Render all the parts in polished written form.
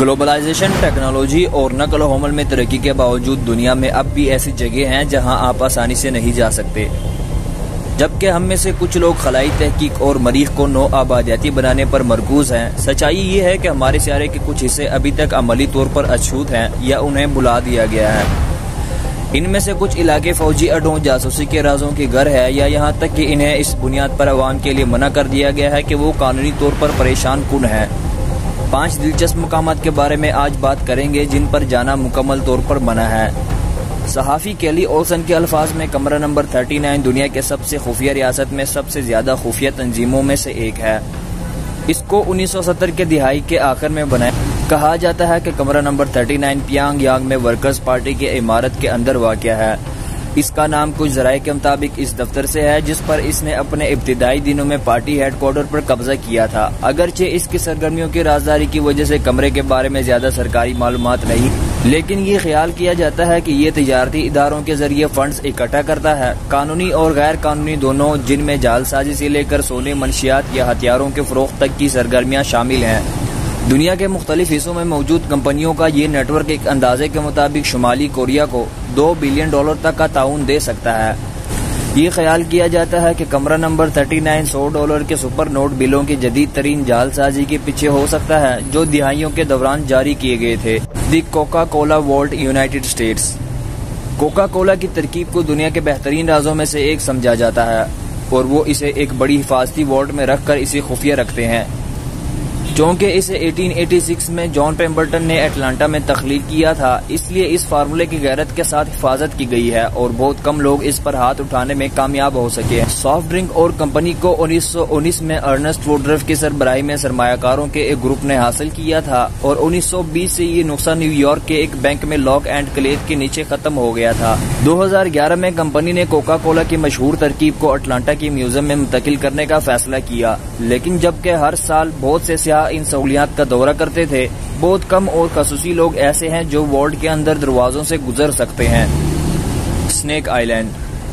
Globalisation, technology और नकल व हमल में तरक्की के बावजूद दुनिया में अब भी ऐसी जगह हैं जहां आप आसानी से नहीं जा सकते। जबकि हम में से कुछ लोग खलाई तहकीक और मरीख को नो आबादियाती बनाने पर मरकूज हैं। सच्चाई ये है कि हमारे सियारे के कुछ हिस्से अभी तक अमली तौर पर अछूत हैं या उन्हें भुला दिया गया है। इनमें से कुछ इलाके फौजी अड्डों, जासूसी के राजों के घर है या यहाँ तक कि इन्हें इस बुनियाद पर अवाम के लिए मना कर दिया गया है कि वो कानूनी तौर पर परेशान कुन है। 5 दिलचस्प मकामात के बारे में आज बात करेंगे जिन पर जाना मुकम्मल तौर पर मना है। सहाफ़ी केली ओल्सन के अल्फाज में कमरा नंबर 39 दुनिया के सबसे खुफिया रियासत में सबसे ज्यादा खुफिया तंजीमों में से एक है। इसको 1970 के दिहाई के आखिर में बनाया। कहा जाता है कि कमरा नंबर 39 प्यांगयांग में वर्कर्स पार्टी की इमारत के अंदर वाक़या है। इसका नाम कुछ ज़राए के मुताबिक इस दफ्तर से है जिस पर इसने अपने इब्तिदाई दिनों में पार्टी हेडक्वार्टर पर कब्जा किया था। अगरचे इसकी सरगर्मियों की राजदारी की वजह से कमरे के बारे में ज्यादा सरकारी मालूमात नहीं, लेकिन ये ख्याल किया जाता है कि ये तिजारती इदारों के जरिए फंड्स इकट्ठा करता है। कानूनी और गैर कानूनी दोनों, जिनमें जालसाजी से लेकर सोने, मनशियात या हथियारों के फरोख्त तक की सरगर्मियाँ शामिल हैं। दुनिया के मुख्तलिफ हिस्सों में मौजूद कंपनियों का ये नेटवर्क एक अंदाजे के मुताबिक शुमाली कोरिया को $2 बिलियन तक का ताउन दे सकता है। ये ख्याल किया जाता है कि कमरा नंबर 39 $100 के सुपर नोट बिलों की जदीद तरीन जालसाजी के पीछे हो सकता है जो दिहाइयों के दौरान जारी किए गए थे। The Coca Cola vault, United States. Coca Cola की तरकीब को दुनिया के बेहतरीन राजों में से एक समझा जाता है और वो इसे एक बड़ी हिफाजती वॉल्ट में रखकर इसे खुफिया रखते हैं। चूँकि इसे 1886 में जॉन पेम्बरटन ने अटलांटा में तख्लीक किया था, इसलिए इस फार्मूले की गैरत के साथ हिफाजत की गई है और बहुत कम लोग इस पर हाथ उठाने में कामयाब हो सके हैं। सॉफ्ट ड्रिंक और कंपनी को 1919 में अर्नेस्ट वुडरफ की सरबराही में सरमायाकारों के एक ग्रुप ने हासिल किया था और 1920 से ये नुस्खा न्यूयॉर्क के एक बैंक में लॉक एंड क्लेफ के नीचे खत्म हो गया था। 2011 में कंपनी ने कोका कोला की मशहूर तरकीब को अटलांटा की म्यूजियम में मुंतकिल करने का फैसला किया, लेकिन जबकि हर साल बहुत से सियाह इन सहूलियात का दौरा करते थे, बहुत कम और खसूसी लोग ऐसे हैं जो वॉल्ट के अंदर दरवाजों से गुजर सकते हैं। Snake island.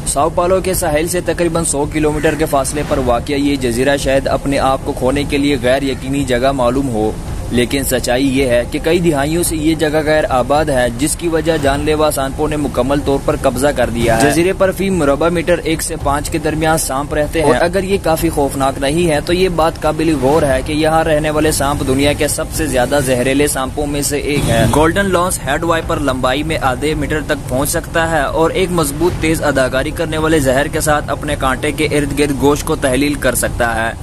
साओ पालो के साहिल से तकरीबन 100 किलोमीटर के फासले पर वाक़या ये जजीरा शायद अपने आप को खोने के लिए गैर यकीनी जगह मालूम हो, लेकिन सच्चाई ये है कि कई दिहाइयों से ये जगह गैर आबाद है, जिसकी वजह जानलेवा सांपों ने मुकम्मल तौर पर कब्जा कर दिया है। जजीरे पर फी मुरबा मीटर 1 से 5 के दरमियान सांप रहते हैं और अगर ये काफी खौफनाक नहीं है तो ये बात काबिल गौर है कि यहाँ रहने वाले सांप दुनिया के सबसे ज्यादा जहरीले सांपों में से एक है। गोल्डन लॉन्स हेड वाइपर लंबाई में आधे मीटर तक पहुँच सकता है और एक मजबूत तेज अदाकारी करने वाले जहर के साथ अपने कांटे के इर्द गिर्द गोश्त को तहलील कर सकता है।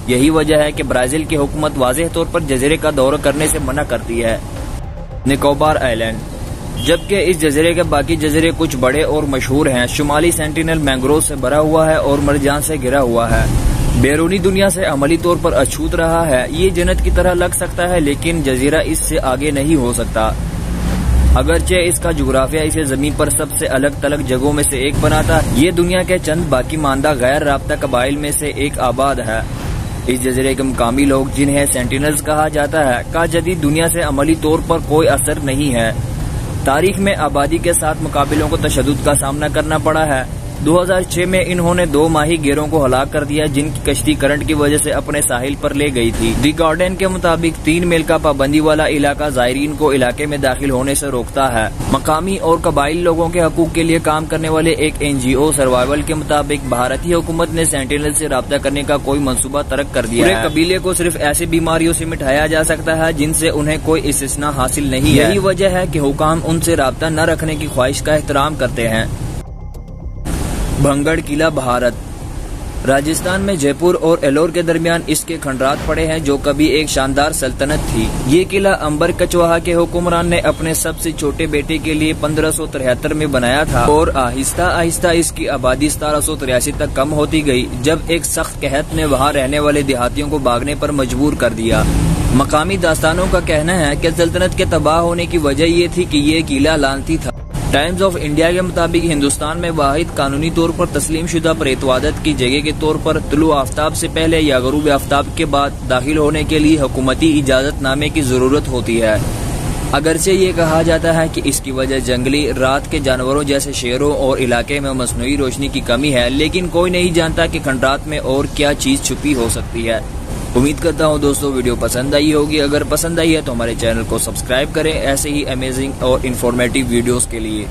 यही वजह है कि ब्राजील की हुकूमत वाज़ेह तौर पर जजीरे का दौरा करने से मना करती है। निकोबार आइलैंड। जबकि इस जजीरे के बाकी जजीरे कुछ बड़े और मशहूर हैं। शुमाली सेंटिनल मैंग्रोव से भरा हुआ है और मरजान से घिरा हुआ है। बैरूनी दुनिया से अमली तौर पर अछूत रहा है। ये जन्नत की तरह लग सकता है, लेकिन जजीरा इससे आगे नहीं हो सकता। अगरचे इसका जुग्राफिया इसे जमीन पर सबसे अलग थलग जगहों में से एक बनाता है, ये दुनिया के चंद बाकी मानदा गैर राब्ता कबाइल में से एक आबाद है। इस जजीरे के मुकामी लोग, जिन्हें सेंटिनल्स कहा जाता है, का जदीद दुनिया से अमली तौर पर कोई असर नहीं है। तारीख में आबादी के साथ मुकाबिलों को तशद्दुद का सामना करना पड़ा है। 2006 में इन्होंने 2 माही गिरों को हलाक कर दिया जिनकी कश्ती करंट की वजह से अपने साहिल पर ले गई थी। दी गार्डियन के मुताबिक 3 मील का पाबंदी वाला इलाका जायरीन को इलाके में दाखिल होने से रोकता है। मकामी और कबाइली लोगों के हकूक के लिए काम करने वाले एक NGO सर्वाइवल के मुताबिक भारतीय हुकूमत ने सेंटिनल से राब्ता करने का कोई मंसूबा तर्क कर दिया है। पूरे कबीले को सिर्फ ऐसी बीमारियों से मिटाया जा सकता है जिनसे उन्हें कोई इस्तिस्ना हासिल नहीं है। यही वजह है कि हुकाम उनसे राब्ता न रखने की ख्वाहिश का एहतराम करते हैं। भंगड़ किला, भारत। राजस्थान में जयपुर और एलोर के दरमियान इसके खंडरात पड़े हैं जो कभी एक शानदार सल्तनत थी। ये किला अंबर कचवाहा के हुक्मरान ने अपने सबसे छोटे बेटे के लिए 1573 में बनाया था और आहिस्ता आहिस्ता इसकी आबादी 1783 तक कम होती गई, जब एक सख्त कहत ने वहाँ रहने वाले देहातियों को भागने पर मजबूर कर दिया। मकामी दास्तानों का कहना है कि सल्तनत के तबाह होने की वजह ये थी कि ये किला लानती था। टाइम्स ऑफ इंडिया के मुताबिक हिंदुस्तान में वाहिद कानूनी तौर पर तस्लीम शुदा प्रेतवादत की जगह के तौर पर तुलु आफ्ताब से पहले या गरूब आफ्ताब के बाद दाखिल होने के लिए हुकूमती इजाजतनामे की जरूरत होती है। अगरचे ये कहा जाता है कि इसकी वजह जंगली रात के जानवरों जैसे शेरों और इलाके में मसनूई रोशनी की कमी है, लेकिन कोई नहीं जानता कि खंडरात में और क्या चीज छुपी हो सकती है। उम्मीद करता हूँ दोस्तों वीडियो पसंद आई होगी। अगर पसंद आई है तो हमारे चैनल को सब्सक्राइब करें ऐसे ही अमेजिंग और इन्फॉर्मेटिव वीडियोस के लिए।